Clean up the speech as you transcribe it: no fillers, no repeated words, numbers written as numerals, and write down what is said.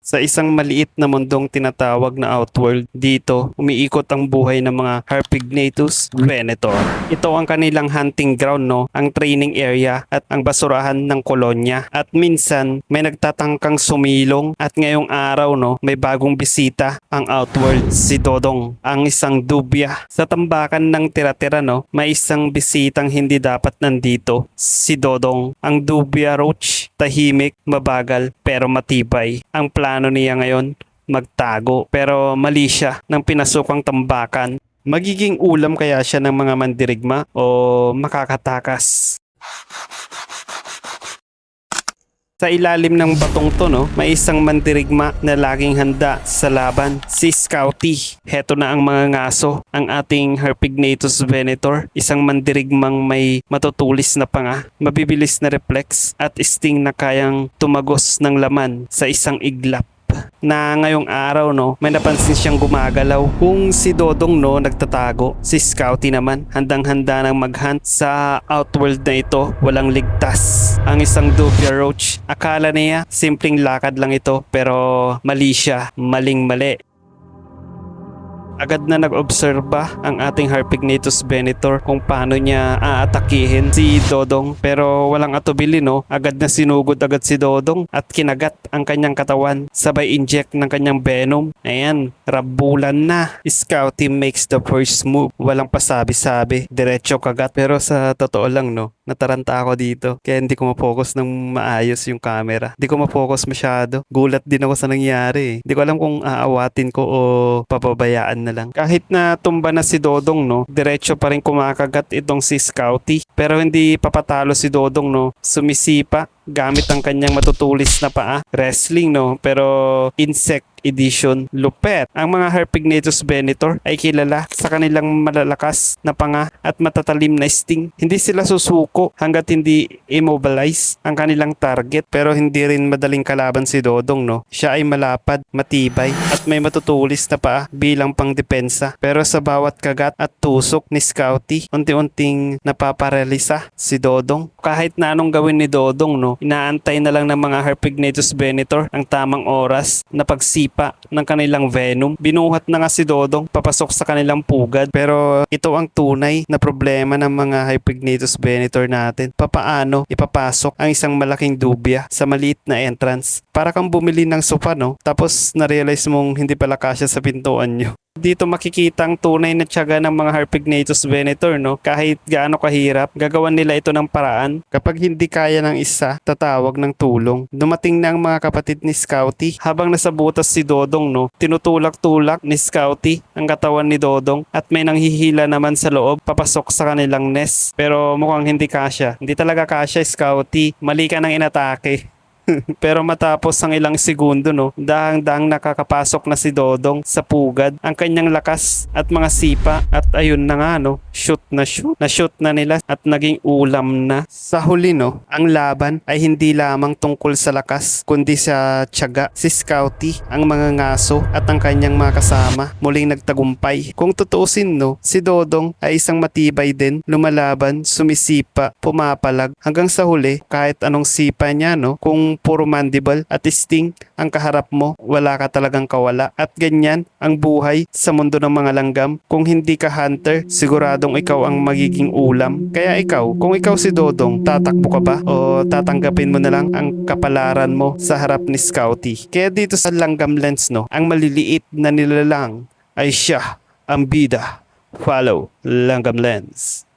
Sa isang maliit na mundong tinatawag na Outworld, dito umiikot ang buhay ng mga Harpignatus Venator. Ito ang kanilang hunting ground, no? Ang training area at ang basurahan ng kolonya. At minsan may nagtatangkang sumilong at ngayong araw, no, may bagong bisita ang Outworld, si Dodong, ang isang dubya. Sa tambakan ng tira-tira, no, may isang bisitang hindi dapat nandito, si Dodong, ang dubya roach, tahimik, mabagal pero matibay. Ang plano niya ngayon, magtago, pero mali siya ng pinasukang tambakan. Magiging ulam kaya siya ng mga mandirigma o makakatakas? Sa ilalim ng batong to, no, may isang mandirigma na laging handa sa laban, si Scouty. Heto na ang mga ngaso, ang ating Harpignatus Venator, isang mandirigmang may matutulis na panga, mabibilis na reflex at sting na kayang tumagos ng laman sa isang iglap. Na ngayong araw, no, may napansin siyang gumagalaw. Kung si Dodong, no, nagtatago, si Scouty naman handang-handa ng maghunt sa Outworld na ito. Walang ligtas ang isang dubya roach. Akala niya simpleng lakad lang ito, pero mali siya, maling-mali. Agad na nag-obserba ang ating Harpignatus Venator kung paano niya aatakihin si Dodong, pero walang atubili, no. Agad na sinugod agad si Dodong at kinagat ang kanyang katawan, sabay inject ng kanyang venom. Ayan, rabulan na. Scouty makes the first move. Walang pasabi-sabi, diretso kagat. Pero sa totoo lang, no, nataranta ako dito kaya hindi ko ma-focus ng maayos yung camera. Hindi ko ma-focus masyado. Gulat din ako sa nangyari. Hindi ko alam kung aawatin ko o papabayaan na lang. Kahit na tumba na si Dodong, no, diretso pa rin kumakagat itong si Scouty. Pero hindi papatalo si Dodong, no. Sumisipa gamit ang kanyang matutulis na paa. Wrestling, no, pero insect edition. Lupet. Ang mga Harpignatus Venator ay kilala sa kanilang malalakas na panga at matatalim na sting. Hindi sila susuko hanggat hindi immobilize ang kanilang target, pero hindi rin madaling kalaban si Dodong, no. Siya ay malapad, matibay at may matutulis na paa bilang pangdepensa. Pero sa bawat kagat at tusok ni Scouty, unti-unting napaparalisa si Dodong. Kahit na anong gawin ni Dodong, no, inaantay na lang ng mga Harpignatus Venator ang tamang oras na pagsipa ng kanilang venom. Binuhat na nga si Dodong papasok sa kanilang pugad, pero ito ang tunay na problema ng mga Harpignatus Venator natin. Papaano ipapasok ang isang malaking dubya sa maliit na entrance? Para kang bumili ng sofa, no, tapos na-realize mong hindi pala kasya sa pintuan nyo. Dito makikita ang tunay na tiyaga ng mga Harpignatus Venator, no. Kahit gaano kahirap, gagawan nila ito ng paraan. Kapag hindi kaya ng isa, tatawag ng tulong. Dumating na ang mga kapatid ni Scouty. Habang nasa butas si Dodong, no, tinutulak-tulak ni Scouty ang katawan ni Dodong at may nanghihila naman sa loob papasok sa kanilang nest. Pero mukhang hindi kasya. Hindi talaga kasya, Scouty. Mali ka nang inatake. Pero matapos ang ilang segundo, no, dahang-dahang nakakapasok na si Dodong sa pugad ang kanyang lakas at mga sipa, at ayun na nga, no, shoot na nila at naging ulam na. Sa huli, no, ang laban ay hindi lamang tungkol sa lakas kundi sa tiyaga. Si Scouty, ang mga ngaso at ang kanyang mga kasama muling nagtagumpay. Kung tutuusin, no, si Dodong ay isang matibay din, lumalaban, sumisipa, pumapalag hanggang sa huli. Kahit anong sipa niya, no, kung puro mandible at sting ang kaharap mo, wala ka talagang kawala. At ganyan ang buhay sa mundo ng mga langgam. Kung hindi ka hunter, siguradong ikaw ang magiging ulam. Kaya ikaw, kung ikaw si Dodong, tatakbo ka ba o tatanggapin mo na lang ang kapalaran mo sa harap ni Scouty? Kaya dito sa Langgam Lens, no, ang maliliit na nilalang ay siya ang bida. Follow Langgam Lens.